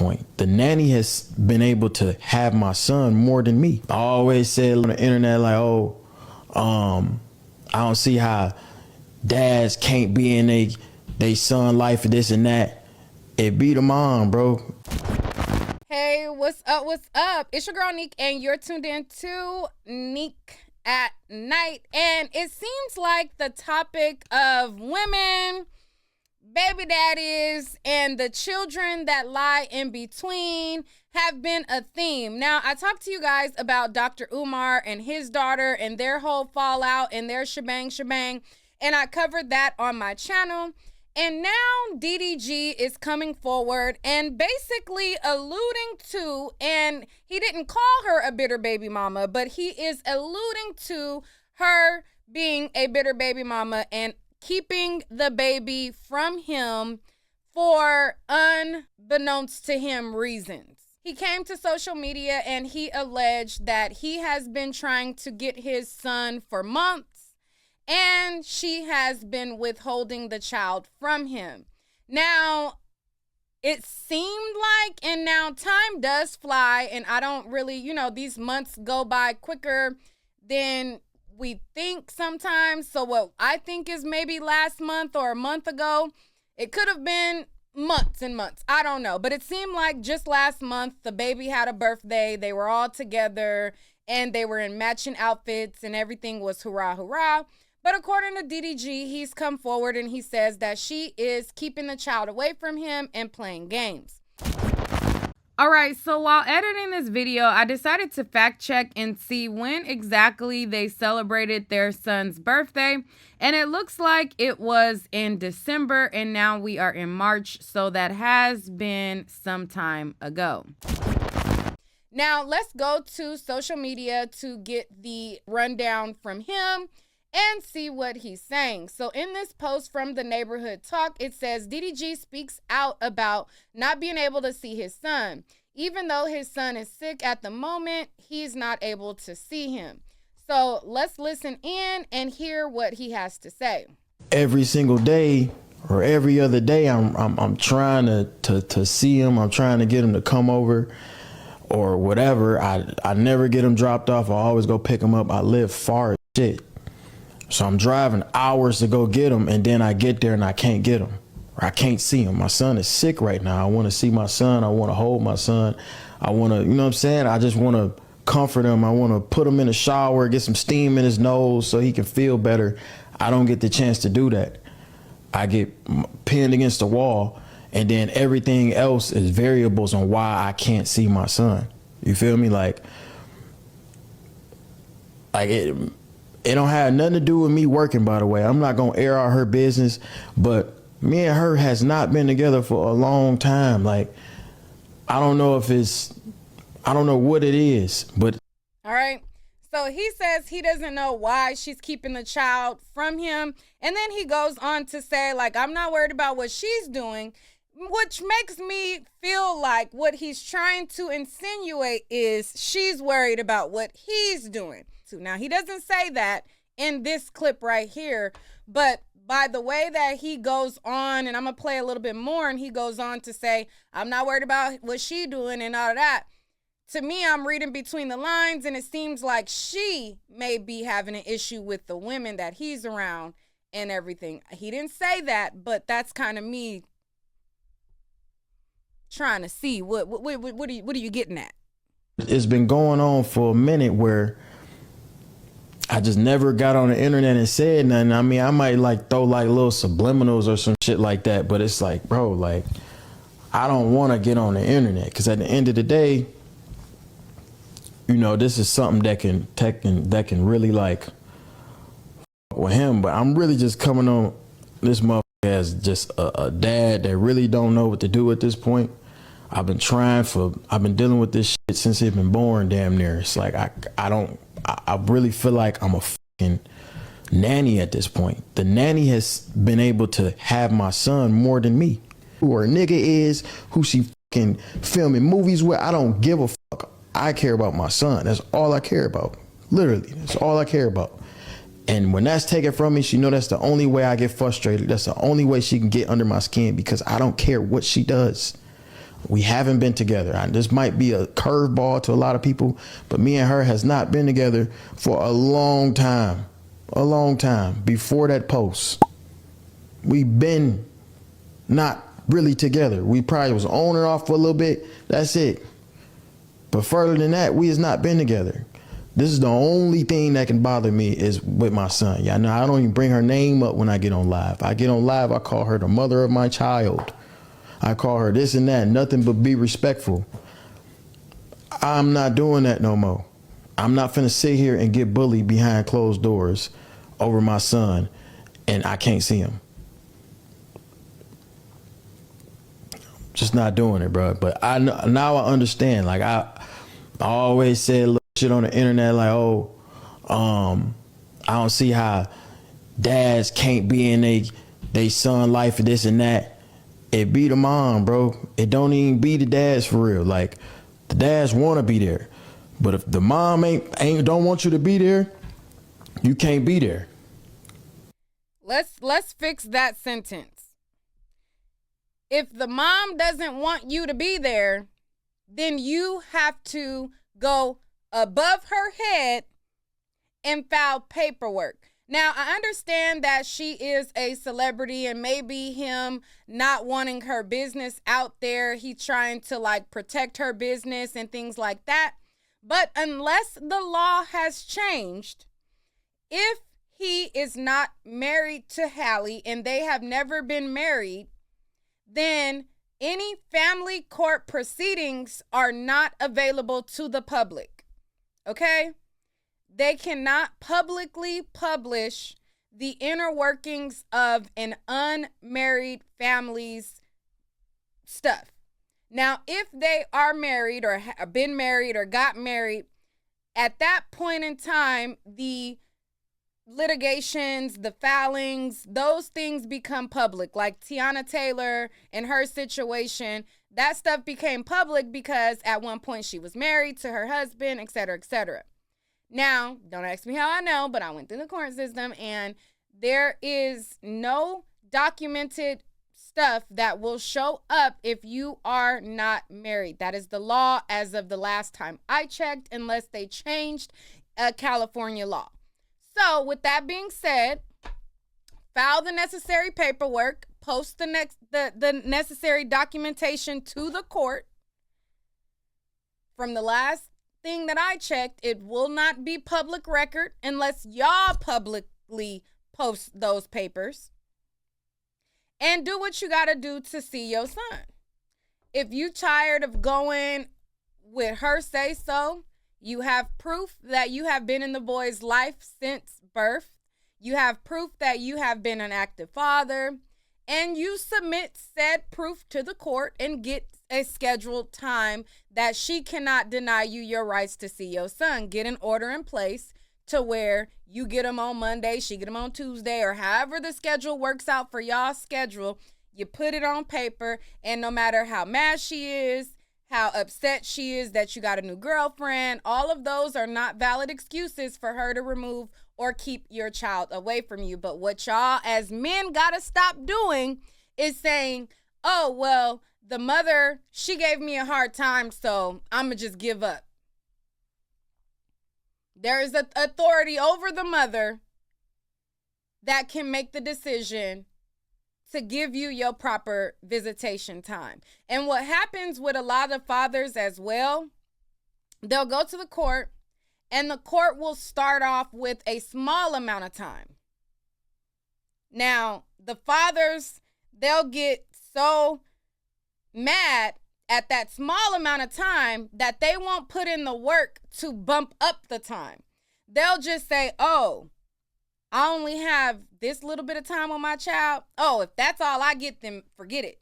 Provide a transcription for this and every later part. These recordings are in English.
point. The nanny has been able to have my son more than me. I always said on the internet, like, oh, I don't see how dads can't be in they son life and this and that. It be the mom, bro. Hey, what's up? What's up? It's your girl Nique, and you're tuned in to Nique at Night. And it seems like the topic of women, baby daddies, and the children that lie in between have been a theme. Now, I talked to you guys about Dr. Umar and his daughter and their whole fallout and their shebang, and I covered that on my channel. And now DDG is coming forward and basically alluding to, and he didn't call her a bitter baby mama, but he is alluding to her being a bitter baby mama and keeping the baby from him for unbeknownst to him reasons. He came to social media and he alleged that he has been trying to get his son for months, and she has been withholding the child from him. Now, it seemed like, and now time does fly, and I don't really, these months go by quicker than we think sometimes. So what I think is maybe last month or a month ago, it could have been months and months. I don't know. But it seemed like just last month, the baby had a birthday. They were all together and they were in matching outfits and everything was hurrah, hurrah. But according to DDG, he's come forward and he says that she is keeping the child away from him and playing games. All right, so while editing this video, I decided to fact check and see when exactly they celebrated their son's birthday. And it looks like it was in December, and now we are in March, so that has been some time ago. Now, let's go to social media to get the rundown from him and see what he's saying. So in this post from the Neighborhood Talk, it says DDG speaks out about not being able to see his son. Even though his son is sick at the moment, he's not able to see him. So let's listen in and hear what he has to say. Every single day or every other day, I'm trying to see him. I'm trying to get him to come over or whatever. I never get him dropped off. I always go pick him up. I live far as shit. So I'm driving hours to go get him, and then I get there and I can't get him, or I can't see him. My son is sick right now. I want to see my son. I want to hold my son. I want to, you know what I'm saying? I just want to comfort him. I want to put him in the shower, get some steam in his nose so he can feel better. I don't get the chance to do that. I get pinned against the wall, and then everything else is variables on why I can't see my son. You feel me? Like it don't have nothing to do with me working, by the way. I'm not going to air out her business, but me and her has not been together for a long time. Like, I don't know what it is, but. All right. So he says he doesn't know why she's keeping the child from him. And then he goes on to say, like, I'm not worried about what she's doing, which makes me feel like what he's trying to insinuate is she's worried about what he's doing. Now, he doesn't say that in this clip right here, but by the way that he goes on, and I'm going to play a little bit more, and he goes on to say, I'm not worried about what she doing and all of that. To me, I'm reading between the lines, and it seems like she may be having an issue with the women that he's around and everything. He didn't say that, but that's kind of me trying to see what are you getting at? It's been going on for a minute where I just never got on the internet and said nothing. I mean, I might like throw like little subliminals or some shit like that, but it's like, bro, like, I don't want to get on the internet, because at the end of the day, this is something that can really like fuck with him. But I'm really just coming on this motherfucker as just a dad that really don't know what to do at this point. I've been dealing with this shit since he's been born, damn near. It's like I really feel like I'm a fucking nanny at this point. The nanny has been able to have my son more than me. Who her nigga is, who she fucking filming movies with, I don't give a fuck. I care about my son. That's all I care about. Literally, that's all I care about. And when that's taken from me, she know that's the only way I get frustrated. That's the only way she can get under my skin, because I don't care what she does. We haven't been together. This might be a curveball to a lot of people, but me and her has not been together for a long time. A long time. Before that post, we've been not really together. We probably was on and off for a little bit. That's it. But further than that, we has not been together. This is the only thing that can bother me is with my son. Yeah, no, I don't even bring her name up when I get on live. I get on live, I call her the mother of my child. I call her this and that, nothing but be respectful. I'm not doing that no more. I'm not finna sit here and get bullied behind closed doors over my son and I can't see him. Just not doing it, bro. But now I understand. Like I always said little shit on the internet like, oh, I don't see how dads can't be in they son life and this and that. It be the mom, bro. It don't even be the dads for real. Like the dads want to be there, but if the mom don't want you to be there, you can't be there. Let's fix that sentence. If the mom doesn't want you to be there, then you have to go above her head and file paperwork. Now, I understand that she is a celebrity and maybe him not wanting her business out there. He's trying to like protect her business and things like that. But unless the law has changed, if he is not married to Halle and they have never been married, then any family court proceedings are not available to the public. Okay? They cannot publicly publish the inner workings of an unmarried family's stuff. Now, if they are married or have been married or got married, at that point in time, the litigations, the filings, those things become public. Like Tiana Taylor and her situation, that stuff became public because at one point she was married to her husband, et cetera, et cetera. Now, don't ask me how I know, but I went through the court system and there is no documented stuff that will show up if you are not married. That is the law as of the last time I checked, unless they changed a California law. So with that being said, file the necessary paperwork, post the necessary documentation to the court. From the last thing that I checked, it will not be public record unless y'all publicly post those papers. And do what you got to do to see your son. If you tired of going with her say so, you have proof that you have been in the boy's life since birth. You have proof that you have been an active father. And you submit said proof to the court and get a scheduled time that she cannot deny you your rights to see your son. Get an order in place to where you get him on Monday, she get him on Tuesday, or however the schedule works out for y'all's schedule. You put it on paper, and no matter how mad she is, how upset she is that you got a new girlfriend, all of those are not valid excuses for her to remove or keep your child away from you. But what y'all as men gotta stop doing is saying, oh, well, the mother, she gave me a hard time, so I'm gonna just give up. There is an authority over the mother that can make the decision to give you your proper visitation time. And what happens with a lot of fathers as well, they'll go to the court and the court will start off with a small amount of time. Now, the fathers, they'll get so mad at that small amount of time that they won't put in the work to bump up the time. They'll just say, oh, I only have this little bit of time on my child. Oh, if that's all I get, then forget it.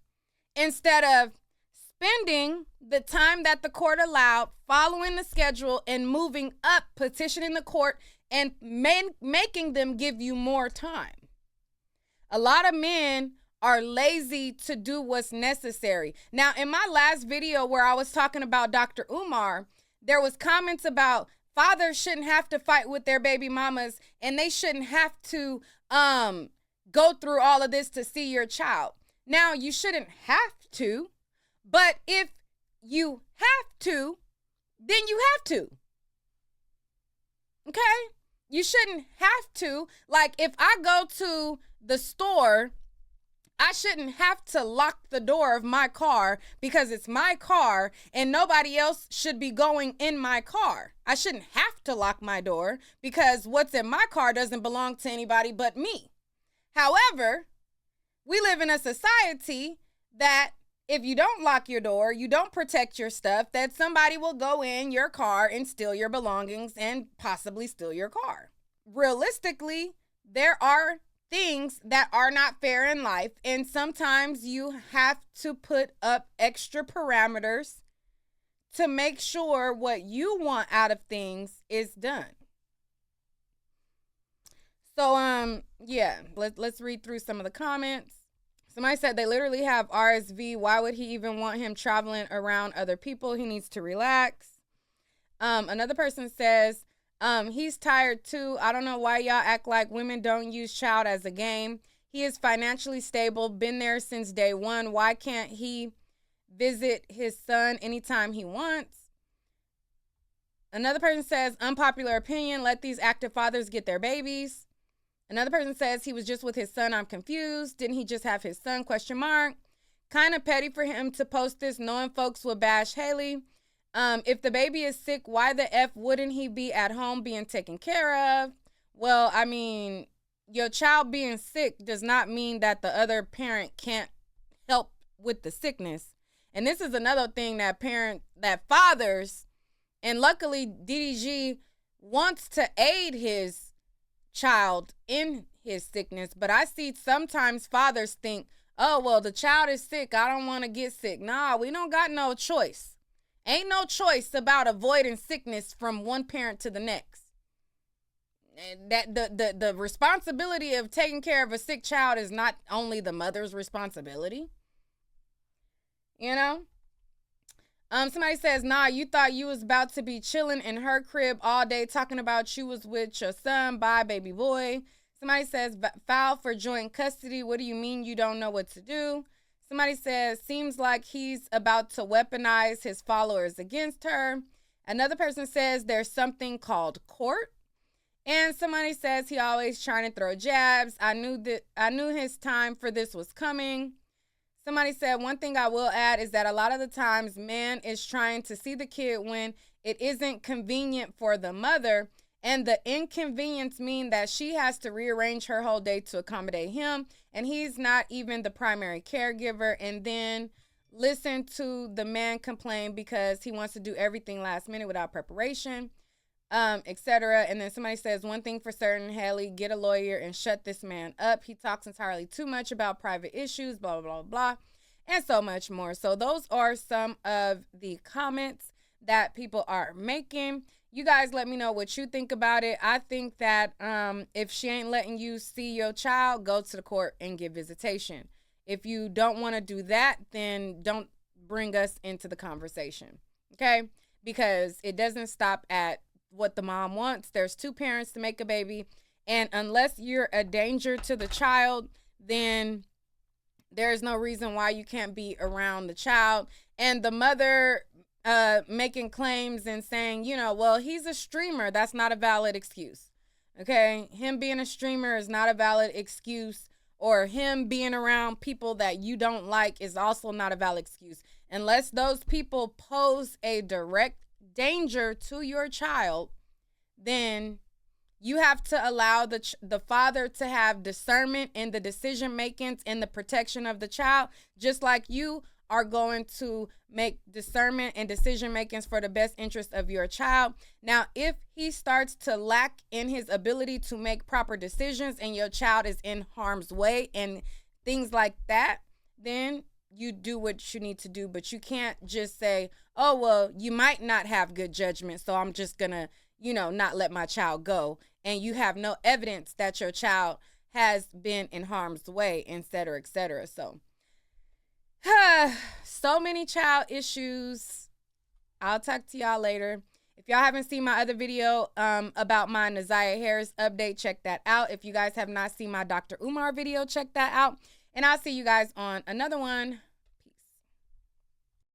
Instead of spending the time that the court allowed, following the schedule and moving up, petitioning the court and making them give you more time. A lot of men are lazy to do what's necessary. Now, in my last video where I was talking about Dr. Umar, there was comments about fathers shouldn't have to fight with their baby mamas and they shouldn't have to go through all of this to see your child. Now, you shouldn't have to, but if you have to, then you have to. Okay? You shouldn't have to. Like, if I go to the store, I shouldn't have to lock the door of my car because it's my car and nobody else should be going in my car. I shouldn't have to lock my door because what's in my car doesn't belong to anybody but me. However, we live in a society that if you don't lock your door, you don't protect your stuff, that somebody will go in your car and steal your belongings and possibly steal your car. Realistically, there are things that are not fair in life, and sometimes you have to put up extra parameters to make sure what you want out of things is done. So, yeah, let's read through some of the comments. Somebody said they literally have RSV. Why would he even want him traveling around other people? He needs to relax. Another person says, he's tired too. I don't know why y'all act like women don't use child as a game. He is financially stable, been there since day one. Why can't he visit his son anytime he wants? Another person says, unpopular opinion, let these active fathers get their babies. Another person says he was just with his son. I'm confused. Didn't he just have his son? ? Kind of petty for him to post this knowing folks will bash Haley. If the baby is sick, why the F wouldn't he be at home being taken care of? Well, I mean, your child being sick does not mean that the other parent can't help with the sickness. And this is another thing that fathers, and luckily DDG wants to aid his child in his sickness, but I see sometimes fathers think, oh, well, the child is sick, I don't want to get sick. Nah, we don't got no choice. Ain't no choice about avoiding sickness from one parent to the next. That the responsibility of taking care of a sick child is not only the mother's responsibility. You know? Somebody says, nah, you thought you was about to be chilling in her crib all day talking about you was with your son. Bye, baby boy. Somebody says, foul for joint custody. What do you mean you don't know what to do? Somebody says, seems like he's about to weaponize his followers against her. Another person says there's something called court. And somebody says he always trying to throw jabs. I knew his time for this was coming. Somebody said, one thing I will add is that a lot of the times man is trying to see the kid when it isn't convenient for the mother. And the inconvenience mean that she has to rearrange her whole day to accommodate him. And he's not even the primary caregiver. And then listen to the man complain because he wants to do everything last minute without preparation, etc. And then somebody says, one thing for certain, Haley, get a lawyer and shut this man up. He talks entirely too much about private issues, blah, blah, blah, blah, and so much more. So those are some of the comments that people are making. You guys let me know what you think about it. I think that if she ain't letting you see your child, go to the court and get visitation. If you don't want to do that, then don't bring us into the conversation, okay? Because it doesn't stop at what the mom wants. There's two parents to make a baby, and unless you're a danger to the child, then there's no reason why you can't be around the child. And the mother making claims and saying, you know, well, he's a streamer, that's not a valid excuse. Okay, him being a streamer is not a valid excuse, or him being around people that you don't like is also not a valid excuse, unless those people pose a direct danger to your child. Then you have to allow the father to have discernment in the decision makings and the protection of the child, just like you are going to make discernment and decision makings for the best interest of your child. Now, if he starts to lack in his ability to make proper decisions and your child is in harm's way and things like that, then you do what you need to do. But you can't just say, oh, well, you might not have good judgment, so I'm just gonna, not let my child go. And you have no evidence that your child has been in harm's way, et cetera, et cetera. So many child issues. I'll talk to y'all later. If y'all haven't seen my other video about my Naziah Harris update, check that out. If you guys have not seen my Dr. Umar video, check that out. And I'll see you guys on another one.